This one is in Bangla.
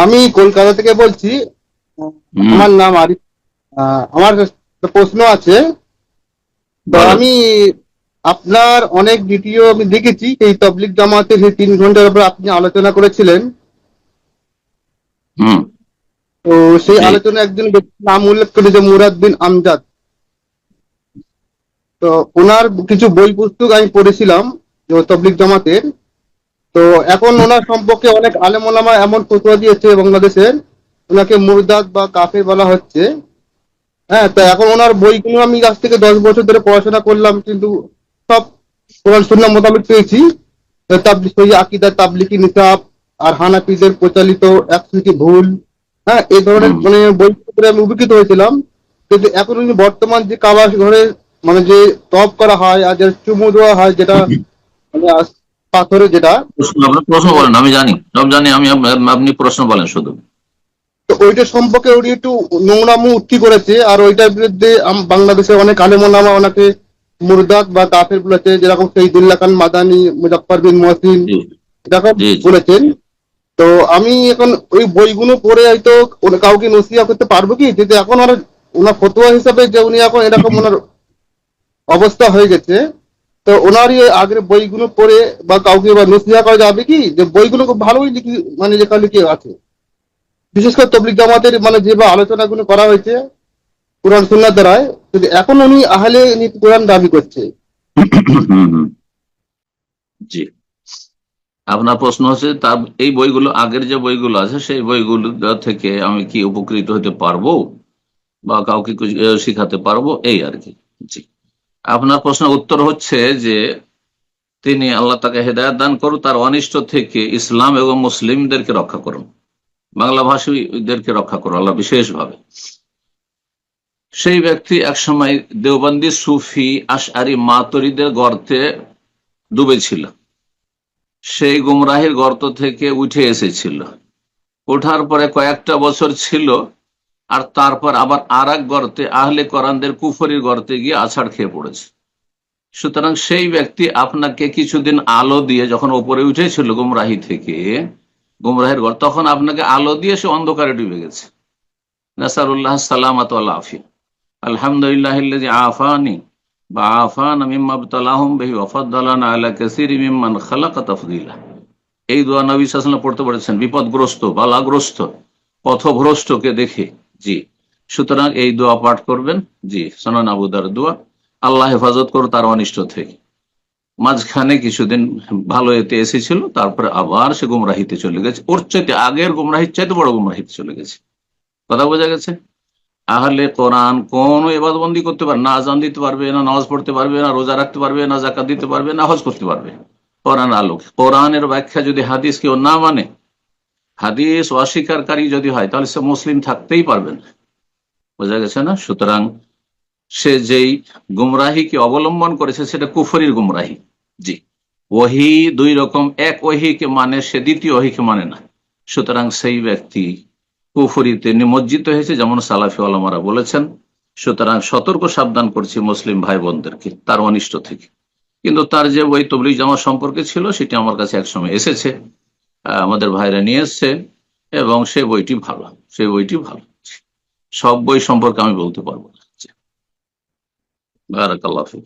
আমি কলকাতা থেকে বলছি। হুম। আমার নাম আরিফ। আমার একটা প্রশ্ন আছে। তো বলেন। আমি আপনার অনেক ভিডিও আমি দেখেছি, এই তবলিগ জামাতে সেই 3 ঘন্টার উপর আপনি আলোচনা করেছিলেন। হুম। তো সেই জি। আলোচনায় একজন ব্যক্তির নাম উল্লেখ করে, যে মুরাদ বিন আমজাদ। তো ওনার কিছু বই পুস্তক আমি পড়েছিলাম, যে তবলিগ জামাতের। তো এখন ওনার সম্পর্কে অনেক আলেম ওলামা এমন ফতোয়া দিয়েছে বাংলাদেশের, ওনাকে মুরদাদ বা কাফের বলা হচ্ছে। হ্যাঁ, তো এখন ওনার বইগুলো আমি আজ থেকে 10 বছর ধরে পড়াশোনা করলাম, কিন্তু সব কোরআন সুন্নাহ মোতাবেক পেয়েছি। সহি আকিদা, তাবলিগি নিসাব, আর হানাফিদের প্রচলিত 100টি ভুল। হ্যাঁ, এই ধরনের হুম। মানে বই পড়ে আমি উপকৃত হয়েছিলাম। কিন্তু এখন উনি বর্তমান যে কাবা ঘরে মানে যে তপ করা হয় আর যে চুমু দেওয়া হয়, যেটা মানে পাথরে যেটা, আপনার প্রশ্ন মানে বলেন, আমি জানি, সব জানি আমি। আপনি প্রশ্ন বলেন শুধু। তো ওইটা সম্পর্কে উনি একটু নোংরামু উক্তি করেছে, আর ওইটার বিরুদ্ধে বাংলাদেশের অনেক আলেম ওলামা ওনাকে মুরদাদ বা কাফের বলেছে, যেরকম শহীদুল্লাহ খান মাদানি, মুজাফফর বিন মহসিন জি। এরকম জি। জি। বলেছেন। তো আমি এখন ওই বইগুলো পড়ে হয়তো কাউকে নসিহত করতে পারবো কি, যদি এখন ওনার ফতোয়া হিসাবে যে উনি এখন এরকম ওনার অবস্থা হয়ে গেছে। তো ওনারই ওই আগের বইগুলো পড়ে বা কাউকে বা নসিহত করা যাবে কি, যে বইগুলো খুব ভালোই লিখি মানে লেখালেখি আছে, বিশেষ করে তবলিগ জামাতের মানে যেভাবে আলোচনাগুলো করা হয়েছে কোরআন সুন্নাহর দ্বারায়। যদি এখন উনি আহলে কোরআন দাবি করছে। হুম, হুম। জি। আপনার প্রশ্ন হচ্ছে তার এই বইগুলো, আগের যে বইগুলো আছে সেই বইগুলো থেকে আমি কি উপকৃত হতে পারবো বা কাউকে কিছু শিখাতে পারবো, এই আর কি। জি। আপনার প্রশ্নের উত্তর হচ্ছে যে তিনি, আল্লাহ তাকে হেদায়েত দান করুন, তার অনিষ্ট থেকে ইসলাম এবং মুসলিমদেরকে রক্ষা করুন, বাংলা ভাষীদেরকে রক্ষা করুন আল্লাহ বিশেষভাবে। সেই ব্যক্তি একসময় দেওবন্দি সুফি আশআরি মাতুরিদের গর্তে ডুবেছিল, সেই গুমরাহির গর্ত থেকে উঠে এসেছিল, ওঠার পরে কয়েকটা বছর ছিল, আর তারপর আবার আর এক গর্তে, আহলে কোরআনদের কুফরির গর্তে গিয়ে আছাড় খেয়ে পড়েছে। সুতরাং সেই ব্যক্তি আপনাকে কিছুদিন আলো দিয়ে, যখন ওপরে উঠেছিল গুমরাহি থেকে, গুমরাহের গর্ত, তখন আপনাকে আলো দিয়ে সে অন্ধকারে ডুবে গেছে। নাসারুল্লাহ সালামাত ওয়াল আফিয়া। আলহামদুলিল্লাহ আফানি বা আফানা মিম্মা ইবতালাহুম বিহি ওয়া ফাদ্দালানা আলা কাসীরিম মিম্মান খালাকা তাফদীলা। এই দোয়া নবী সাল্লাল্লাহু আলাইহি ওয়াসাল্লাম পড়তে বলেছেন বিপদগ্রস্ত, বালাগ্রস্ত, পথভ্রষ্টকে দেখে। জি। সুতরাং এই দোয়া পাঠ করবেন। জি, সুনান আবু দাউদ দোয়া। আল্লাহ হেফাজত করো তার অনিষ্ট থেকে। মাঝখানে কিছুদিন ভালো এতে এসেছিল, তারপরে আবার সে গুমরাহিতে চলে গেছে, ওর চাইতে আগের গুমরাহির চাইতে বড় গুমরাহিতে চলে গেছে। কথা বোঝা গেছে? আহলে কোরআন কোন ইবাদতবন্দি করতে পারবে না, আজান দিতে পারবে না, নামাজ পড়তে পারবে না, রোজা রাখতে পারবে না, যাকাত দিতে পারবে না, হজ করতে পারবে। কোরআন আলোক, কোরআনের ব্যাখ্যা যদি হাদিস কেউ না মানে, হাদিস অস্বীকারী যদি হয়, তাহলে সে মুসলিম থাকতেই পারবে না। বোঝা গেছে না? সুতরাং সে যেই গুমরাহিকে অবলম্বন করেছে সেটা কুফরির গুমরাহি। জি। ওহি দুই রকম, এক ওহিকে মানে, সে দ্বিতীয় ওহিকে মানে না। সুতরাং সেই ব্যক্তি কুফরিতে নিমজ্জিত হয়েছে, যেমন সালাফি ওলামারা বলেছেন। সুতরাং সতর্ক সাবধান করছি মুসলিম ভাই বোনদেরকে তার অনিষ্ট থেকে। কিন্তু তার যে বই তবলিগ জামাত সম্পর্কে ছিল, সেটি আমার কাছে একসময় এসেছে, আমাদের ভাইরা নিয়ে এসছে, এবং সে বইটি ভালো, সেই বইটি ভালো। সব বই সম্পর্কে আমি বলতে পারবো না। বারাকাল্লাহ ফিক।